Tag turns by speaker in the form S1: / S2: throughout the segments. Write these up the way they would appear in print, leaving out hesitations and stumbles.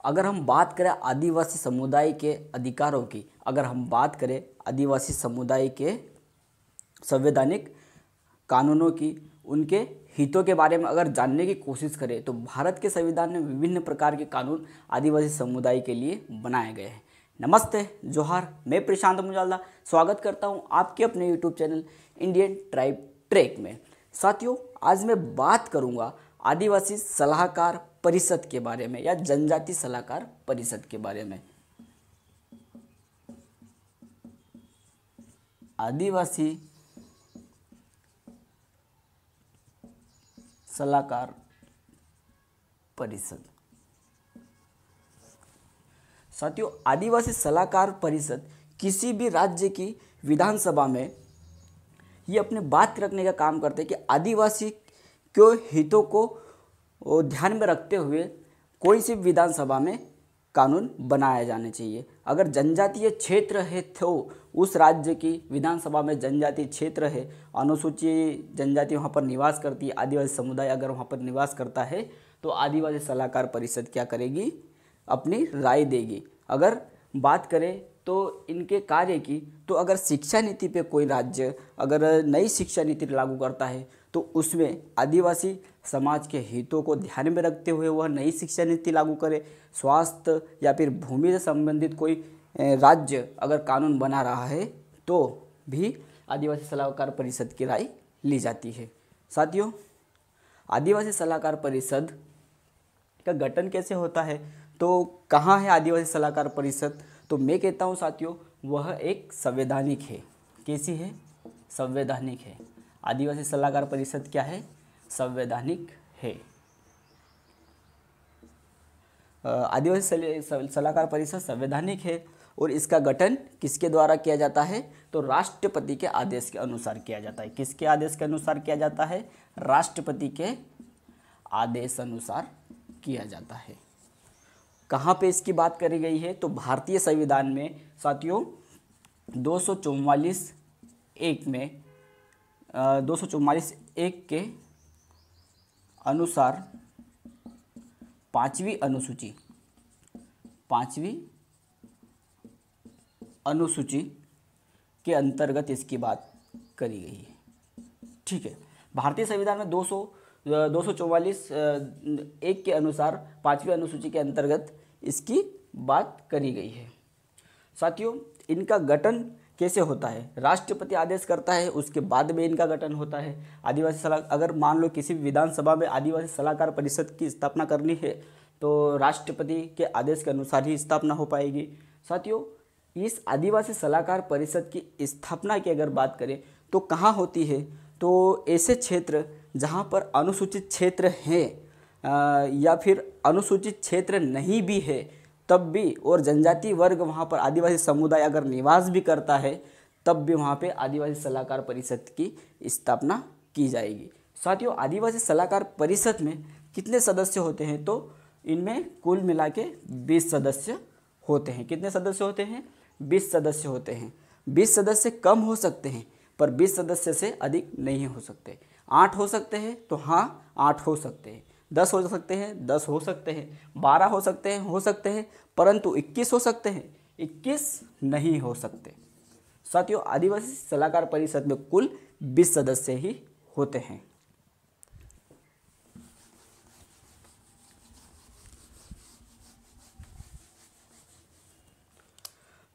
S1: अगर हम बात करें आदिवासी समुदाय के अधिकारों की, अगर हम बात करें आदिवासी समुदाय के संवैधानिक कानूनों की, उनके हितों के बारे में अगर जानने की कोशिश करें तो भारत के संविधान में विभिन्न प्रकार के कानून आदिवासी समुदाय के लिए बनाए गए हैं। नमस्ते, जोहार, मैं प्रशांत मुजाला स्वागत करता हूं आपके अपने YouTube channel Indian tribe track में। साथियों, आज मैं बात करूंगा आदिवासी सलाहकार परिषद के बारे में या जनजाति सलाहकार परिषद के बारे में। आदिवासी सलाहकार परिषद। साथियों, आदिवासी सलाहकार परिषद किसी भी राज्य की विधानसभा में ये अपने बात रखने का काम करते हैं कि आदिवासी के हितों को ध्यान में रखते हुए कोई सी विधानसभा में कानून बनाया जाना चाहिए। अगर जनजातीय क्षेत्र है तो उस राज्य की विधानसभा में जनजातीय क्षेत्र है, अनुसूचित जनजाति वहाँ पर निवास करती है, आदिवासी समुदाय अगर वहाँ पर निवास करता है तो आदिवासी सलाहकार परिषद क्या करेगी, अपनी राय देगी। अगर बात करें तो इनके कार्य की, तो अगर शिक्षा नीति पे कोई राज्य अगर नई शिक्षा नीति लागू करता है तो उसमें आदिवासी समाज के हितों को ध्यान में रखते हुए वह नई शिक्षा नीति लागू करे। स्वास्थ्य या फिर भूमि से संबंधित कोई राज्य अगर कानून बना रहा है तो भी आदिवासी सलाहकार परिषद की राय ली जाती है। साथियों, आदिवासी सलाहकार परिषद का गठन कैसे होता है, तो कहाँ है आदिवासी सलाहकार परिषद? तो मैं कहता हूँ साथियों, वह एक संवैधानिक है। कैसी है? संवैधानिक है। आदिवासी सलाहकार परिषद क्या है? संवैधानिक है। आदिवासी सलाहकार परिषद संवैधानिक है और इसका गठन किसके द्वारा किया जाता है? तो राष्ट्रपति के आदेश के अनुसार किया जाता है। किसके आदेश के अनुसार किया जाता है? राष्ट्रपति के आदेश अनुसार किया जाता है। कहाँ पे इसकी बात करी गई है? तो भारतीय संविधान में साथियों 244(1) में 244(1) के अनुसार पाँचवीं अनुसूची के अंतर्गत इसकी बात करी गई है। ठीक है, भारतीय संविधान में 244(1) के अनुसार पाँचवीं अनुसूची के अंतर्गत इसकी बात करी गई है। साथियों, इनका गठन कैसे होता है? राष्ट्रपति आदेश करता है, उसके बाद में इनका गठन होता है। आदिवासी सलाह, अगर मान लो किसी विधानसभा में आदिवासी सलाहकार परिषद की स्थापना करनी है तो राष्ट्रपति के आदेश के अनुसार ही स्थापना हो पाएगी। साथियों, इस आदिवासी सलाहकार परिषद की स्थापना की अगर बात करें तो कहाँ होती है? तो ऐसे क्षेत्र जहाँ पर अनुसूचित क्षेत्र हैं या फिर अनुसूचित क्षेत्र नहीं भी है तब भी, और जनजाति वर्ग वहाँ पर आदिवासी समुदाय अगर निवास भी करता है तब भी वहाँ पे आदिवासी सलाहकार परिषद की स्थापना की जाएगी। साथियों, आदिवासी सलाहकार परिषद में कितने सदस्य होते हैं? तो इनमें कुल मिला के 20 सदस्य होते हैं। कितने सदस्य होते हैं? 20 सदस्य होते हैं। 20 सदस्य कम हो सकते हैं पर 20 सदस्य से अधिक नहीं हो सकते। 8 हो सकते हैं तो हाँ 8 हो सकते हैं, 10 हो सकते हैं 10 हो सकते हैं, 12 हो सकते हैं परंतु 21 हो सकते हैं, 21 नहीं हो सकते। साथियों, आदिवासी सलाहकार परिषद में कुल 20 सदस्य ही होते हैं।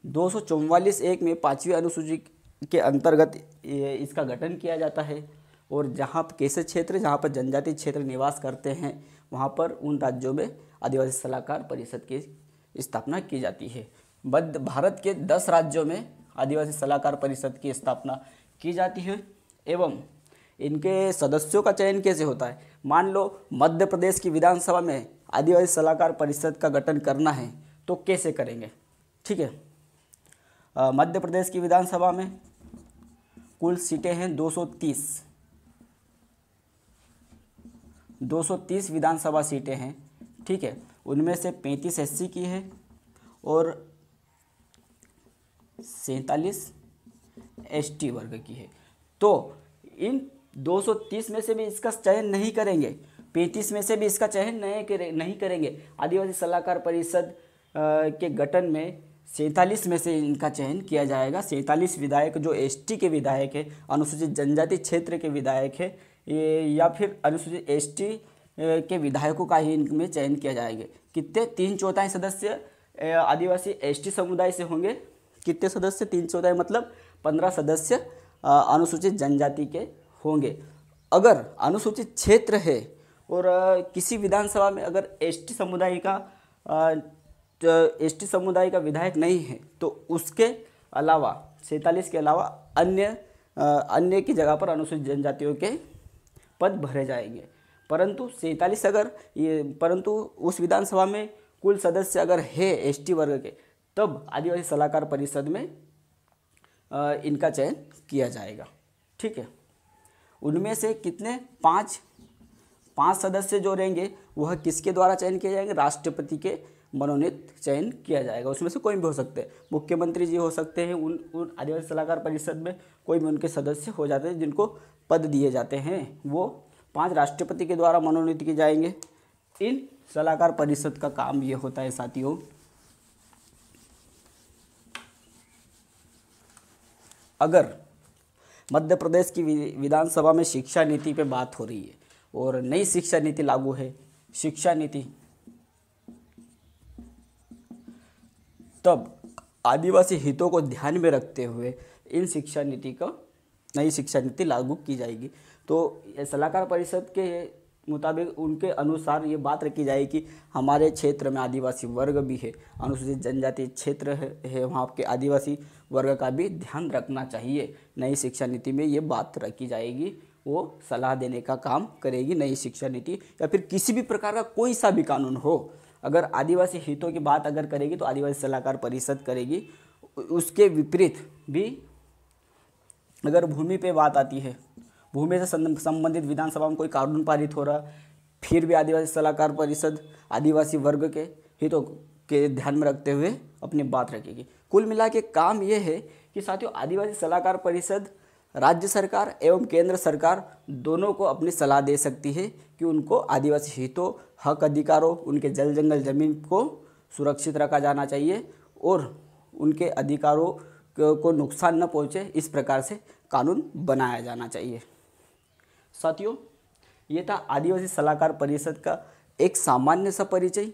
S1: दो 244(1) में पाँचवीं अनुसूची के अंतर्गत इसका गठन किया जाता है और जहाँ कैसे क्षेत्र जहाँ पर जनजाति क्षेत्र निवास करते हैं वहाँ पर उन राज्यों में आदिवासी सलाहकार परिषद की स्थापना की जाती है। मध्य भारत के 10 राज्यों में आदिवासी सलाहकार परिषद की स्थापना की जाती है एवं इनके सदस्यों का चयन कैसे होता है? मान लो मध्य प्रदेश की विधानसभा में आदिवासी सलाहकार परिषद का गठन करना है तो कैसे करेंगे? ठीक है, मध्य प्रदेश की विधानसभा में कुल सीटें हैं 230 विधानसभा सीटें हैं। ठीक है, उनमें से 35 SC की है और 47 ST वर्ग की है। तो इन 230 में से भी इसका चयन नहीं करेंगे 35 में से भी इसका चयन नहीं करेंगे। आदिवासी सलाहकार परिषद के गठन में 47 में से इनका चयन किया जाएगा। 47 विधायक जो एसटी के विधायक है, अनुसूचित जनजाति क्षेत्र के विधायक है, या फिर अनुसूचित एसटी के विधायकों का ही इनमें चयन किया जाएगा। कितने? 3/4 सदस्य आदिवासी एसटी समुदाय से होंगे। कितने सदस्य? 3/4 मतलब 15 सदस्य अनुसूचित जनजाति के होंगे। अगर अनुसूचित क्षेत्र है और किसी विधानसभा में अगर एसटी समुदाय का विधायक नहीं है तो उसके अलावा 47 के अलावा अन्य की जगह पर अनुसूचित जनजातियों के पद भरे जाएंगे। परंतु उस विधानसभा में कुल सदस्य अगर है एसटी वर्ग के, तब आदिवासी सलाहकार परिषद में इनका चयन किया जाएगा। ठीक है। उनमें से कितने? 5 सदस्य जो रहेंगे वह किसके द्वारा चयन किए जाएंगे? राष्ट्रपति के मनोनीत चयन किया जाएगा। उसमें से कोई भी हो सकते हैं, मुख्यमंत्री जी हो सकते हैं। उन आदिवासी सलाहकार परिषद में कोई भी उनके सदस्य हो जाते हैं जिनको पद दिए जाते हैं, वो 5 राष्ट्रपति के द्वारा मनोनीत किए जाएंगे। इन सलाहकार परिषद का काम ये होता है साथियों, अगर मध्य प्रदेश की विधानसभा में शिक्षा नीति पे बात हो रही है और नई शिक्षा नीति लागू है, शिक्षा नीति, तब आदिवासी हितों को ध्यान में रखते हुए इन शिक्षा नीति को नई शिक्षा नीति लागू की जाएगी। तो सलाहकार परिषद के मुताबिक उनके अनुसार ये बात रखी जाएगी कि हमारे क्षेत्र में आदिवासी वर्ग भी है, अनुसूचित जनजाति क्षेत्र है, वहाँ के आदिवासी वर्ग का भी ध्यान रखना चाहिए। नई शिक्षा नीति में ये बात रखी जाएगी, वो सलाह देने का काम करेगी नई शिक्षा नीति, या फिर किसी भी प्रकार का कोई सा भी कानून हो, अगर आदिवासी हितों की बात अगर करेगी तो आदिवासी सलाहकार परिषद करेगी। उसके विपरीत भी अगर भूमि पे बात आती है, भूमि से संबंधित विधानसभा में कोई कानून पारित हो रहा, फिर भी आदिवासी सलाहकार परिषद आदिवासी वर्ग के हितों के ध्यान में रखते हुए अपनी बात रखेगी। कुल मिला के काम ये है कि साथियों, आदिवासी सलाहकार परिषद राज्य सरकार एवं केंद्र सरकार दोनों को अपनी सलाह दे सकती है कि उनको आदिवासी हितों, हक अधिकारों, उनके जल जंगल जमीन को सुरक्षित रखा जाना चाहिए और उनके अधिकारों को नुकसान न पहुंचे, इस प्रकार से कानून बनाया जाना चाहिए। साथियों, ये था आदिवासी सलाहकार परिषद का एक सामान्य सा परिचय।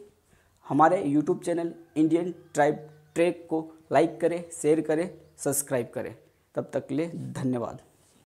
S1: हमारे YouTube channel Indian tribe track को लाइक करें, शेयर करें, सब्सक्राइब करें। तब तक के लिए धन्यवाद।